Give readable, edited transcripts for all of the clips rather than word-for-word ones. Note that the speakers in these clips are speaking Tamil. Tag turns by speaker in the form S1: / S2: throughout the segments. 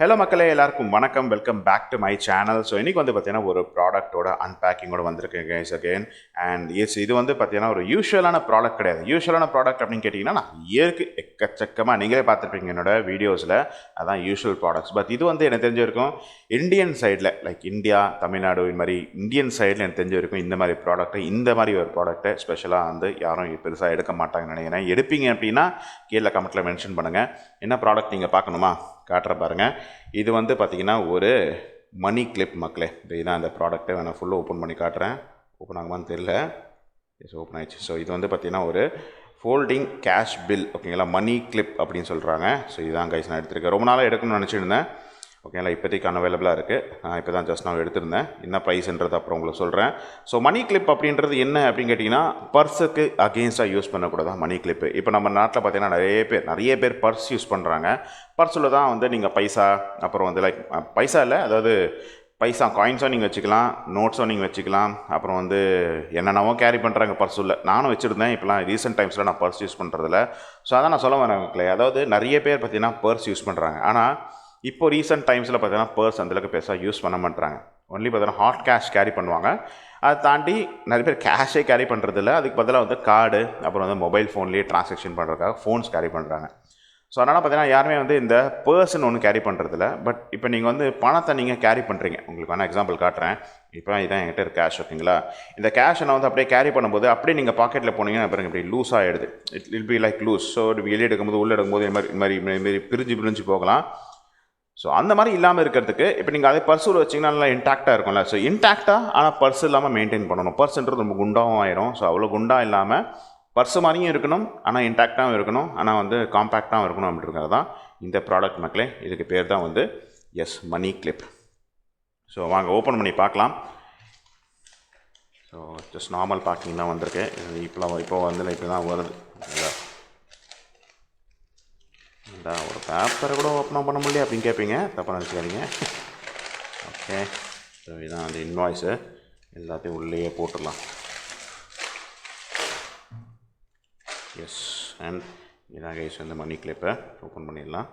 S1: ஹலோ மக்களே, எல்லாருக்கும் வணக்கம். Welcome back to my channel. So இன்றைக்கி வந்து பார்த்தீங்கன்னா ஒரு ப்ராடக்ட்டோட அன்பேக்கிங்கோட வந்திருக்கேன் கைஸ் அகெயின். அண்ட் இது வந்து பார்த்தீங்கன்னா ஒரு யூஷுவலான ப்ராடக்ட் கிடையாது. யூஷுவலான ப்ராடக்ட் அப்படின்னு கேட்டிங்கன்னா நான் எக்கச்சக்கமாக நீங்களே பார்த்துருப்பீங்க என்னோட வீடியோஸில். அதான் யூஷுவல் ப்ராடக்ட்ஸ். பட் இது வந்து எனக்கு தெரிஞ்சிருக்கும் இந்தியன் சைடில், லைக் இந்தியா, தமிழ்நாடு, இந்த மாதிரி இந்தியன் சைடில் எனக்கு தெரிஞ்சிருக்கும் இந்த மாதிரி ப்ராடக்ட்டு, இந்த மாதிரி ஒரு ப்ராடக்ட்டை ஸ்பெஷலாக வந்து யாரும் பெருசாக எடுக்க மாட்டாங்கன்னு நினைக்கிறேன். எடுப்பீங்க அப்படின்னா கீழே கமெண்ட்டில் மென்ஷன் பண்ணுங்கள். என்ன ப்ராடக்ட் நீங்கள் பார்க்கணுமா காட்டுற பாருங்கள். இது வந்து பார்த்திங்கன்னா ஒரு மணி கிளிப் மக்களே. இதுதான் அந்த ப்ராடக்ட்டை நான் ஃபுல்லாக ஓப்பன் பண்ணி காட்டுறேன். ஓப்பன் ஆகுமான்னு தெரியல. எஸ், ஓப்பன் ஆயிடுச்சு. ஸோ இது வந்து பார்த்திங்கன்னா ஒரு ஃபோல்டிங் கேஷ் பில், ஓகேங்களா, மணி கிளிப் அப்படின்னு சொல்கிறாங்க. ஸோ இதுதான் கைஸ் நான் எடுத்திருக்கேன். ரொம்ப நாளாக எடுக்கணும்னு நினச்சிருந்தேன், ஓகேங்களா. இப்போதைக்கு அவைலபிளாக இருக்குது. நான் இப்போ தான் ஜஸ்ட் நான் எடுத்திருந்தேன். என்ன ப்ரைஸ்ன்றது அப்புறம் உங்களுக்கு சொல்கிறேன். ஸோ மணி கிளிப் அப்படின்றது என்ன அப்படின்னு கேட்டிங்கன்னா, பர்ஸுக்கு அகெயின்ஸ்டாக யூஸ் பண்ணக்கூடாது மணி கிளிப்பு. இப்போ நம்ம நாட்டில் பார்த்திங்கன்னா நிறைய பேர் பர்ஸ் யூஸ் பண்ணுறாங்க. பர்ஸில் தான் வந்து நீங்கள் பைசா, அப்புறம் வந்து லைக் பைசா இல்லை, அதாவது பைசா காயின்ஸும் நீங்கள் வச்சுக்கலாம், நோட்ஸும் நீங்கள் வச்சுக்கலாம், அப்புறம் வந்து என்னென்னவோ கேரி பண்ணுறாங்க பர்ஸுள்ள. நானும் வச்சுருந்தேன். இப்போலாம் ரீசெண்ட் டைம்ஸில் நான் பர்ஸ் யூஸ் பண்ணுறதில்ல. ஸோ அதான் நான் சொல்ல வரேன். அதாவது நிறைய பேர் பார்த்திங்கன்னா பர்ஸ் யூஸ் பண்ணுறாங்க. ஆனால் இப்போ ரீசெண்ட் டைம்ஸில் பார்த்தீங்கன்னா பர்ஸ் அந்தளவுக்கு பெருசாக யூஸ் பண்ண மாட்டாங்க. ஒன்லி பார்த்தீங்கன்னா ஹாட் கேஷ் கேரி பண்ணுவாங்க. அதை தாண்டி நிறைய பேர் கேஷே கேரி பண்ணுறதில்ல. அதுக்கு பதிலாக வந்து கார்டு, அப்புறம் வந்து மொபைல் ஃபோன்லேயே ட்ரான்சாக்ஷன் பண்ணுறதுக்காக ஃபோன்ஸ் கேரி பண்ணுறாங்க. ஸோ அதனால் பார்த்தீங்கன்னா யாருமே வந்து இந்த பர்ஸ்ன்னு ஒன்று கேரி பண்ணுறதில்ல. பட் இப்போ நீங்கள் வந்து பணத்தை நீங்கள் கேரி பண்ணுறீங்க. உங்களுக்கு வேணால் எக்ஸாம்பிள் காட்டுறேன். இப்போ இதான் என்கிட்ட இருக்க கேஷ், ஓகேங்களா. இந்த கேஷை நான் வந்து அப்படியே கேரி பண்ணும்போது அப்படியே நீங்கள் பாக்கெட்டில் போனீங்கன்னா பாருங்கள் இப்படி லூஸ் ஆகிடுது. It will be like loose. So வெளியே எடுக்கும்போது உள்ளே எடுக்கும்போது இது மாதிரி பிரிஞ்சு போகலாம். ஸோ அந்த மாதிரி இல்லாமல் இருக்கிறதுக்கு இப்போ நீங்கள் அதே பர்ஸில் வச்சிங்கன்னா நல்லா இன்டாக்டாக இருக்கும்ல. ஸோ இன்டாக்டாக ஆனால் பர்ஸ் இல்லாமல் மெயின்டைன் பண்ணணும். பர்ஸ்ன்றது ரொம்ப குண்டாகவும் ஆயிரும். ஸோ அவ்வளோ குண்டாக இல்லாமல் பர்ஸ் மாதிரியும் இருக்கணும், ஆனால் இன்டாக்டாகவும் இருக்கணும், ஆனால் வந்து காம்பேக்டாகவும் இருக்கணும் அப்படின்றது தான் இந்த ப்ராடக்ட் மக்களே. இதுக்கு பேர் தான் வந்து மணி கிளிப். ஸோ வாங்க ஓப்பன் பண்ணி பார்க்கலாம். ஸோ ஜஸ்ட் நார்மல் பேக்கிங் தான் வந்திருக்கு. இப்போ வந்து இப்போ தான் வருது. இந்த ஒரு பேப்பரை கூட ஓப்பன் பண்ண முடியல அப்படின்னு கேட்பீங்க, தப்பாக நினச்சிக்காதீங்க. ஓகே, ஸோ இதுதான் அந்த இன்வாய்ஸு. எல்லாத்தையும் உள்ளேயே போட்டுடலாம். எஸ், அண்ட் இதான் கைஸ் வந்து மணி கிளிப்பை ஓப்பன் பண்ணிடலாம்.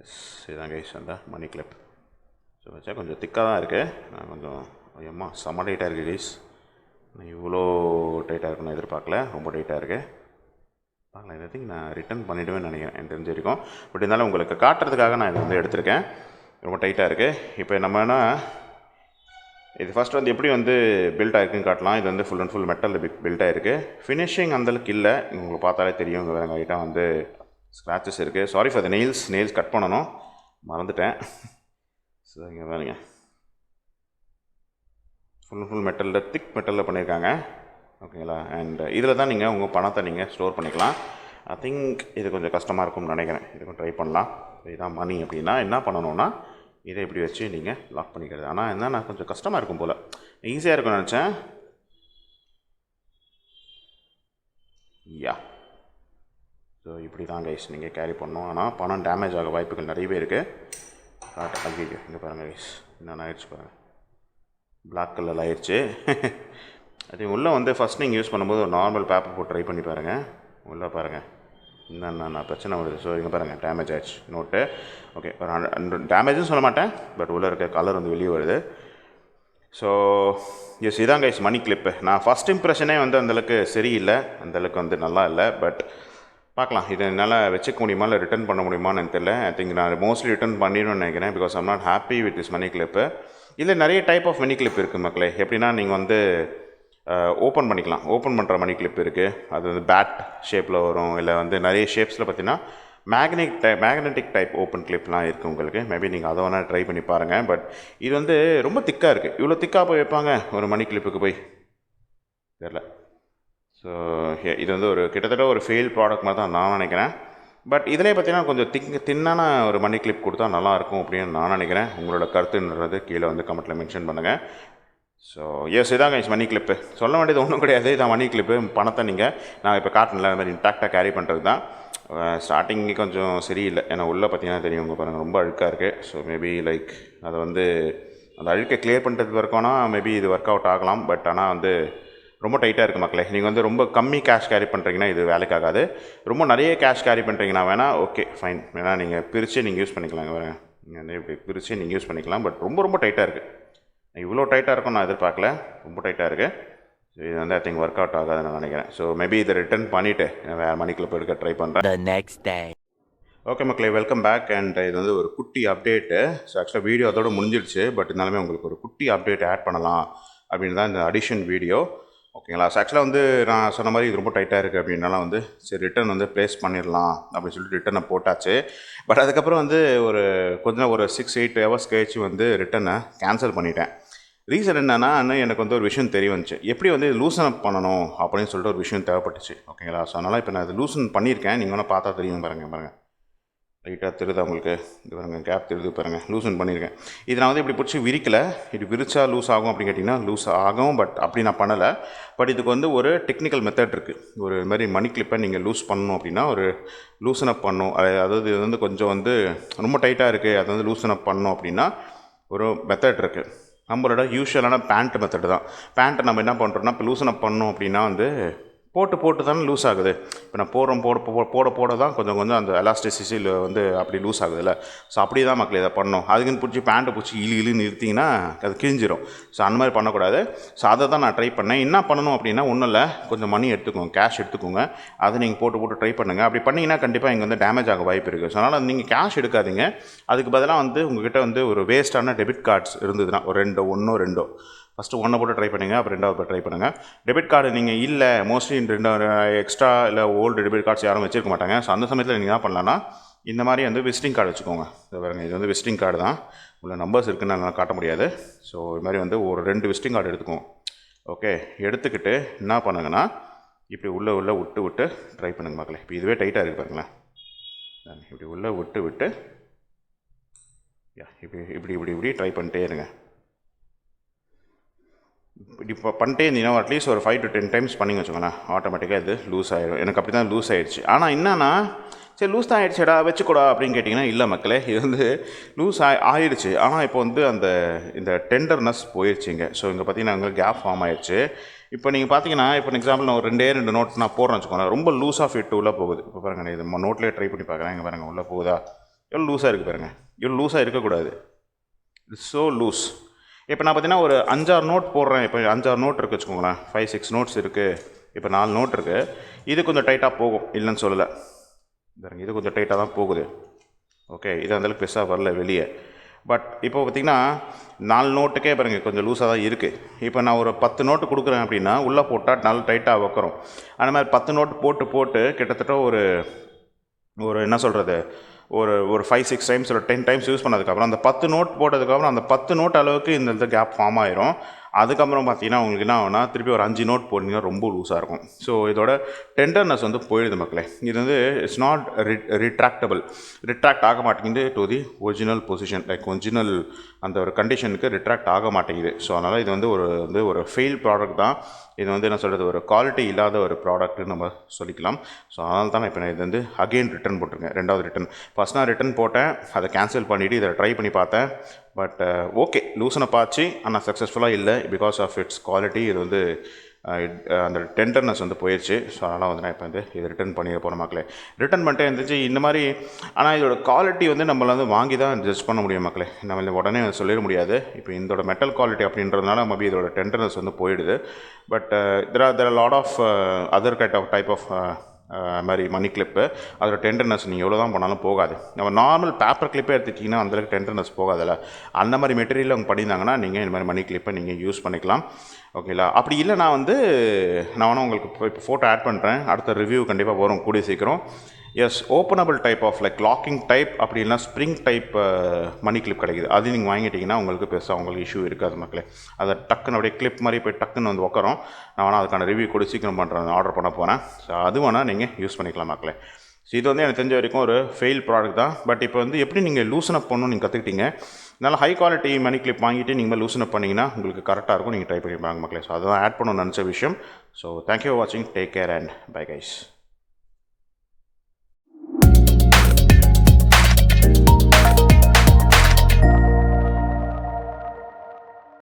S1: எஸ், இதுதான் கைஸ் அந்த மணி கிளிப். ஸோ வச்சா கொஞ்சம் திக்காக தான் இருக்குது. நான் கொஞ்சம் ஐயம்மா செம்ம டைட்டாக இருக்குது கைஸ். இவ்வளோ டைட்டாக இருக்குன்னு எதிர்பார்க்கல. ரொம்ப டைட்டாக இருக்குது. ஐ திங்க் நான் ரிட்டர்ன் பண்ணிவிடுவேன்னு நினைக்கிறேன், எனக்கு தெரிஞ்சிருக்கும். பட் இருந்தாலும் உங்களுக்கு காட்டுறதுக்காக நான் இதை வந்து எடுத்திருக்கேன். ரொம்ப டைட்டாக இருக்குது. இப்போ நம்ம என்ன இது ஃபஸ்ட் வந்து எப்படி வந்து பில்ட் ஆகிருக்குன்னு காட்டலாம். இது வந்து ஃபுல் அண்ட் ஃபுல் மெட்டலில் பில்ட் ஆகிருக்கு. ஃபினிஷிங் அந்தளவுக்கு இல்லை, உங்களுக்கு பார்த்தாலே தெரியும். இங்கே வேறு ஐட்டம் வந்து ஸ்க்ராச்சஸ் இருக்குது. Sorry for the nails cut பண்ணணும், மறந்துட்டேன். ஸோ இங்கே பாருங்க, ஃபுல் அண்ட் ஃபுல் மெட்டலில், திக் மெட்டலில் பண்ணியிருக்காங்க, ஓகேங்களா. அண்ட் இதில் தான் நீங்கள் உங்கள் பணத்தை நீங்கள் ஸ்டோர் பண்ணிக்கலாம். ஐ திங்க் இது கொஞ்சம் கஷ்டமாக இருக்கும்னு நினைக்கிறேன். இதுக்கும் ட்ரை பண்ணலாம். இதுதான் மணி அப்படின்னா என்ன பண்ணணும்னா இதை இப்படி வச்சு நீங்கள் லாக் பண்ணிக்கிறது. ஆனால் என்ன, நான் கொஞ்சம் கஷ்டமாக இருக்கும் போல், ஈஸியாக இருக்கும்னு நினச்சேன். யா, ஸோ இப்படி தான் கைஸ் நீங்கள் கேரி பண்ணணும். ஆனால் பணம் டேமேஜ் ஆக வாய்ப்புகள் நிறையவே இருக்குது. ஐயோ, இங்கே பாருங்கள் கைஸ், என்னென்ன ஆயிடுச்சு பாருங்கள், பிளாக் கலரில் ஆயிடுச்சு. அது உள்ளே வந்து ஃபஸ்ட் நீங்கள் யூஸ் பண்ணும்போது ஒரு நார்மல் பேப்பர் போட்டு ட்ரை பண்ணி பாருங்கள். உள்ளே பாருங்கள் என்னென்ன பிரச்சனை வருது. ஸோ இங்கே பாருங்கள், டேமேஜ் ஆகிடுச்சு நோட்டு. ஓகே, ஒரு டேமேஜும் சொல்ல மாட்டேன், பட் உள்ளே இருக்க கலர் வந்து வெளியே வருது. ஸோ இதான் கைஸ் மணி கிளிப்பு. நான் ஃபஸ்ட் இம்ப்ரெஷனே வந்து அந்தளவுக்கு சரியில்லை, அந்தளவுக்கு வந்து நல்லா இல்லை. பட் பார்க்கலாம், இது என்னால் வச்சுக்க முடியுமா இல்லை ரிட்டர்ன் பண்ண முடியுமான்னு எனக்கு தெரியல. ஐ திங்க் நான் மோஸ்ட்லி ரிட்டர்ன் பண்ணிடணும்னு நினைக்கிறேன். Because I'm not happy with this money clip. இதில் நிறைய டைப் ஆஃப் மணி கிளிப் இருக்குது மக்களே. எப்படின்னா நீங்கள் வந்து ஓப்பன் பண்ணிக்கலாம். ஓப்பன் பண்ணுற மணி கிளிப் இருக்குது. அது வந்து பேட் ஷேப்பில் வரும், இல்லை வந்து நிறைய ஷேப்ஸில் பார்த்தீங்கன்னா மேக்னெட்டிக் டைப் ஓப்பன் கிளிப்லாம் இருக்குது உங்களுக்கு. மேபி நீங்கள் அதை வேணால் ட்ரை பண்ணி பாருங்கள். பட் இது வந்து ரொம்ப திக்காக இருக்குது. இவ்வளோ திக்காக போய் வைப்பாங்க ஒரு மணி கிளிப்புக்கு போய், தெரியல. ஸோ இது வந்து ஒரு கிட்டத்தட்ட ஒரு ஃபெயில் ப்ராடக்ட் மாதிரி தான் நான் நினைக்கிறேன். பட் இதிலே பார்த்தீங்கன்னா கொஞ்சம் தின்னான ஒரு மணி கிளிப் கொடுத்தா நல்லாயிருக்கும் அப்படின்னு நான் நினைக்கிறேன். உங்களோட கருத்துன்றது கீழே வந்து கமெண்ட்டில் மென்ஷன் பண்ணுங்கள். ஸோ இதாங்க மணி கிளிப்பு. சொல்ல வேண்டியது ஒன்றும் கிடையாது, இதான் மணி கிளிப்பு. பணத்தை நீங்கள் நான் இப்போ காட்டனில் அது மாதிரி இன்டாக்டாக கேரி பண்ணுறது தான். ஸ்டார்டிங்கு கொஞ்சம் சரியில்லை, ஏன்னா உள்ளே பார்த்தீங்கன்னா தெரியும், உங்கள் பாருங்கள் ரொம்ப அழுக்காக இருக்குது. ஸோ மேபி லைக் அதை வந்து அந்த அழுக்கை கிளியர் பண்ணுறதுக்கு வரைக்கும்னா மேபி இது ஒர்க் அவுட் ஆகலாம். பட் ஆனால் வந்து ரொம்ப டைட்டாக இருக்குது மக்களே. நீங்கள் வந்து ரொம்ப கம்மி கேஷ் கேரி பண்ணுறீங்கன்னா இது வேலைக்கு ஆகாது. ரொம்ப நிறைய கேஷ் கேரி பண்ணுறீங்கன்னா வேணால் ஓகே ஃபைன், வேணால் நீங்கள் பிரித்து நீங்கள் யூஸ் பண்ணிக்கலாங்க. வேறு நீங்கள் வந்து இப்படி பிரித்து நீங்கள் யூஸ் பண்ணிக்கலாம். பட் ரொம்ப ரொம்ப டைட்டாக இருக்குது. இவ்வளோ டைட்டாக இருக்கும் நான் எதிர்பார்க்கல. ரொம்ப டைட்டாக இருக்குது. ஸோ இது வந்து ஐ திங்க் ஒர்க் அவுட் ஆகாதுன்னு நான் நினைக்கிறேன். ஸோ மேபி இதை ரிட்டர்ன் பண்ணிவிட்டு வேறு மணிக்கில் போய் ட்ரை பண்ணுறேன். ஓகே மக்களே, வெல்கம் பேக். அண்ட் இது வந்து ஒரு குட்டி அப்டேட்டு. ஸோ ஆக்சுவலாக வீடியோ அதோட முடிஞ்சிடுச்சு. பட் இருந்தாலுமே உங்களுக்கு ஒரு குட்டி அப்டேட் ஆட் பண்ணலாம் அப்படின்னு தான் இந்த அடிஷன் வீடியோ. ஓகேங்களா? ஸோ ஆக்சுவலாக வந்து நான் சொன்ன மாதிரி இது ரொம்ப டைட்டாக இருக்குது அப்படின்னால வந்து சரி ரிட்டன் வந்து ப்ளேஸ் பண்ணிடலாம் அப்படின்னு சொல்லிட்டு ரிட்டனை போட்டாச்சு. பட் அதுக்கப்புறம் வந்து ஒரு 6-8 ஹவர்ஸ் கழிச்சு வந்து ரிட்டனை கேன்சல் பண்ணிட்டேன். ரீசன் என்னென்னா, எனக்கு வந்து ஒரு விஷயம் தெரிய வந்துச்சு. எப்படி வந்து லூசன் அப் பண்ணணும் அப்படின்னு சொல்லிட்டு ஒரு விஷயம் தேவைப்பட்டுச்சு. ஓகேங்களா? ஸோ அதனால் இப்போ நான் இது லூசன் பண்ணியிருக்கேன். நீங்கள் வேணால் பார்த்தா தெரியும் பாருங்கள். லைட்டாக தெரியுதா உங்களுக்கு? இது பாருங்கள், கேப் தெரியுது பாருங்கள். லூசன் பண்ணியிருக்கேன். இது நான் வந்து இப்படி பிடிச்சி விரிக்கலை. இது விரிச்சா லூஸ் ஆகும் அப்படின்னு கேட்டிங்கன்னா லூஸ் ஆகும். பட் அப்படி நான் பண்ணலை. பட் இதுக்கு வந்து ஒரு டெக்னிக்கல் மெத்தட் இருக்குது. ஒரு மாதிரி மணி கிளிப்பை நீங்கள் லூஸ் பண்ணணும் அப்படின்னா ஒரு லூசன் அப் பண்ணணும். அதாவது இது வந்து கொஞ்சம் வந்து ரொம்ப டைட்டாக இருக்குது, அது வந்து லூசன் அப் பண்ணணும் அப்படின்னா ஒரு மெத்தட் இருக்குது. நம்மளோட யூஷுவலான பேண்ட் மெத்தடு தான். பேண்ட்டை நம்ம என்ன பண்ணுறோன்னா இப்போ லூசன் அப் பண்ணணும் அப்படின்னா வந்து போட்டு தானே லூஸ் ஆகுது. இப்போ நான் போட தான் கொஞ்சம் அந்த எலாஸ்டிசிட்டியில் வந்து அப்படி லூஸ் ஆகுதுல்ல. ஸோ அப்படி தான் மக்கள் இதை பண்ணணும். அதுக்குன்னு பிடிச்சி பேண்ட்டை பிடிச்சி இழுன்னு நிறுத்திங்கன்னா அது கிழிஞ்சிரும். ஸோ அந்த மாதிரி பண்ணக்கூடாது. ஸோ அதை தான் நான் ட்ரை பண்ணேன். என்ன பண்ணணும் அப்படின்னா ஒன்றும் இல்லை, கொஞ்சம் மணி எடுத்துக்கோங்க, கேஷ் எடுத்துக்கோங்க. அதை நீங்கள் போட்டு ட்ரை பண்ணுங்கள். அப்படி பண்ணிங்கன்னா கண்டிப்பாக இங்கே வந்து டேமேஜ் ஆக வாய்ப்பு இருக்குது. ஸோ அதனால் நீங்கள் கேஷ் எடுக்காதீங்க. அதுக்கு பதிலாக வந்து உங்கள்கிட்ட வந்து ஒரு வேஸ்ட்டான டெபிட் கார்ட்ஸ் இருந்ததுன்னா ஒரு ரெண்டோ ஃபஸ்ட்டு ஒன்றை போட்டு ட்ரை பண்ணுங்கள், அப்புறம் ரெண்டாவது போட்டு ட்ரை பண்ணுங்கள். டெபிட் கார்டு நீங்கள் இல்லை, மோஸ்ட்லி எக்ஸ்ட்ரா இல்லை ஓல்டு டெபிட் கார்ட்ஸ் யாரும் வச்சிருக்க மாட்டாங்க. ஸோ அந்த சமயத்தில் நீங்கள் என்ன பண்ணலான்னா இந்த மாதிரி வந்து விசிட்டிங் கார்டு வச்சுக்கோங்க. இது வந்து விசிட்டிங் கார்டு தான், உள்ள நம்பர்ஸ் இருக்குன்னு நான் காட்ட முடியாது. ஸோ இது மாதிரி வந்து ஒரு 2 விசிட்டிங் கார்டு எடுத்துக்கோங்க. ஓகே, எடுத்துக்கிட்டு என்ன பண்ணுங்கன்னா இப்படி உள்ளே விட்டு ட்ரை பண்ணுங்க மக்களே. இப்போ இதுவே டைட்டாக இருக்குது பாருங்களேன். இப்படி உள்ளே விட்டு இப்படி ட்ரை பண்ணிட்டே இருங்க. இப்படி பண்ணிட்டே இருந்தீங்கன்னா அட்லீஸ்ட் ஒரு 5 to 10 டைம்ஸ் பண்ணிங்க வச்சுக்கோங்களேன், ஆட்டோமேட்டிக்காக இது லூஸ் ஆகிடும். எனக்கு அப்படி தான் லூஸ் ஆகிடுச்சு. ஆனால் என்னன்னா சரி லூஸ் தான் ஆகிடுச்சடா வச்சுக்கூடா அப்படின்னு கேட்டிங்கன்னா இல்லை மக்களே, இது வந்து லூஸ் ஆகிடுச்சு. ஆனால் இப்போ வந்து இந்த டெண்டர்னஸ் போயிடுச்சுங்க. ஸோ இங்கே பார்த்தீங்கன்னா அங்கே கேப் ஃபார்ம் ஆகிடுச்சு. இப்போ நீங்கள் பார்த்தீங்கன்னா இப்போ எக்ஸாம்பிள் நான் ஒரு 2 நோட் நான் போடுறேன் வச்சுக்கோங்களேன், ரொம்ப லூஸாக ஃபிட் உள்ளே போகுது. இப்போ பாருங்கள், நான் இது நோட்லேயே ட்ரை பண்ணி பார்க்குறேன். இங்கே பாருங்கள் உள்ளே போகுதா, எவ்வளோ லூஸாக இருக்குது பாருங்கள். இவ்வளோ லூஸாக இருக்கக்கூடாது. It's so loose. இப்போ நான் பார்த்தீங்கன்னா ஒரு 5-6 நோட் போடுறேன். இப்போ 5-6 நோட் இருக்குது வச்சுக்கோங்களேன், 5-6 நோட்ஸ் இருக்குது. இப்போ 4 நோட் இருக்குது. இது கொஞ்சம் டைட்டாக போகும், இல்லைன்னு சொல்லலை. இது கொஞ்சம் டைட்டாக தான் போகுது. ஓகே, இது அந்தளவுக்கு பெருசாக வரல வெளியே. பட் இப்போ பார்த்திங்கன்னா 4 நோட்டுக்கே பாருங்கள் கொஞ்சம் லூஸாக தான் இருக்குது. இப்போ நான் ஒரு 10 நோட்டு கொடுக்குறேன் அப்படின்னா உள்ளே போட்டால் நல்லா டைட்டாக வைக்கிறோம். அந்த மாதிரி 10 நோட்டு போட்டு கிட்டத்தட்ட ஒரு என்ன சொல்கிறது, ஒரு 5-6 டைம்ஸ் ஒரு 10 டைம்ஸ் யூஸ் பண்ணதுக்கப்புறம் அந்த 10 நோட் போட்டதுக்கப்புறம் அந்த 10 நோட் அளவுக்கு இந்த கேப் ஃபார்ம் ஆயிரும். அதுக்கப்புறம் பார்த்தீங்கன்னா உங்களுக்கு என்ன ஆகுனா திருப்பி ஒரு 5 நோட் போட்டிங்கன்னா ரொம்ப லூஸாக இருக்கும். ஸோ இதோட டெண்டர்னஸ் வந்து போயிடுது மக்களே. இது வந்து இட்ஸ் நாட் ரிட்ராக்ட் ஆக மாட்டேங்குது to the original position, like original அந்த ஒரு கண்டிஷனுக்கு ரிட்ராக்ட் ஆக மாட்டேங்குது. ஸோ அதனால் இது வந்து ஒரு ஃபெயில் ப்ராடக்ட் தான். இது வந்து என்ன சொல்கிறது, ஒரு குவாலிட்டி இல்லாத ஒரு ப்ராடக்ட்னு நம்ம சொல்லிக்கலாம். ஸோ அதனால தான் இப்போ நான் இது வந்து அகெயின் ரிட்டன் போட்டிருக்கேன். 2வது ரிட்டன். ஃபஸ்ட் நான் ரிட்டன் போட்டேன், அதை கேன்சல் பண்ணிவிட்டு இதை ட்ரை பண்ணி பார்த்தேன். பட் ஓகே, லூசனப் ஆச்சு, ஆனால் சக்ஸஸ்ஃபுல்லாக இல்லை பிகாஸ் ஆஃப் இட்ஸ் குவாலிட்டி. இது வந்து அந்த டெண்டர்னஸ் வந்து போயிடுச்சு. ஸோ அதனால் வந்து நான் இப்போ வந்து இது ரிட்டன் பண்ணிட போகிற மக்களே. ரிட்டன் பண்ணிட்டே இருந்துச்சு இந்த மாதிரி. ஆனால் இதோட குவாலிட்டி வந்து நம்மளை வந்து வாங்கி தான் ஜட்ஜ் பண்ண முடியும் மக்களே. நம்ம உடனே சொல்லிட முடியாது. இப்போ இதோட மெட்டல் குவாலிட்டி அப்படின்றதுனால மேபி இதோட டெண்டர்னஸ் வந்து போயிடுது. But there lot of other type of மாதிரி மணி கிளிப்பு, அதோட டெண்டர்னஸ் நீங்கள் எவ்வளோ தான் பண்ணாலும் போகாது. நம்ம நார்மல் பேப்பர் கிளிப்பே எடுத்துட்டிங்கன்னா அந்தளவுக்கு டெண்டர்னஸ் போகாதில்ல. அந்த மாதிரி மெட்டீரியல் அவங்க பண்ணியிருந்தாங்கன்னா நீங்கள் இந்த மாதிரி மணி கிளிப்பை நீங்கள் யூஸ் பண்ணிக்கலாம். ஓகேங்களா? அப்படி இல்லை நான் வேணால் உங்களுக்கு இப்போ ஃபோட்டோ ஆட் பண்ணுறேன். அடுத்த ரிவ்யூ கண்டிப்பாக வரும் கூடிய சீக்கிரம். Yes, openable type of like locking type அப்படி இல்லைனா ஸ்ப்ரிங் டைப் மணி கிளிப் கிடைக்குது. அது நீங்கள் வாங்கிட்டீங்கன்னா உங்களுக்கு பெருசாக உங்களுக்கு இஷ்யூ இருக்காது மக்களே. அதை டக்குன்னு அப்படியே கிளிப் மாதிரி போய் டக்குன்னு வந்து உட்காரும். நான் வேணால் அதுக்கான ரிவ்யூ கூட சீக்கிரம் ஆர்டர் பண்ண போகிறேன். ஸோ அது வேணால் நீங்கள் யூஸ் பண்ணிக்கலாம் மக்களே. ஸோ இது வந்து எனக்கு தெரிஞ்ச வரைக்கும் ஒரு ஃபெயில் ப்ராடக்ட் தான். பட் இப்போ வந்து எப்படி நீங்கள் லூசன் அப் பண்ணணும் நீங்கள் கற்றுக்கிட்டீங்க. நல்லா ஹை குவாலிட்டி மணி கிளிப் வாங்கிட்டு நீங்கள் லூசன் அப் பண்ணிங்கன்னா உங்களுக்கு கரெக்டாக இருக்கும். நீங்கள் ட்ரை பண்ணி பாருங்க மக்களே. ஸோ அதுதான் ஆட் பண்ணணும்னு நினச்ச விஷயம். ஸோ தேங்க்யூ ஃபார் வாட்சிங். Take care and bye guys.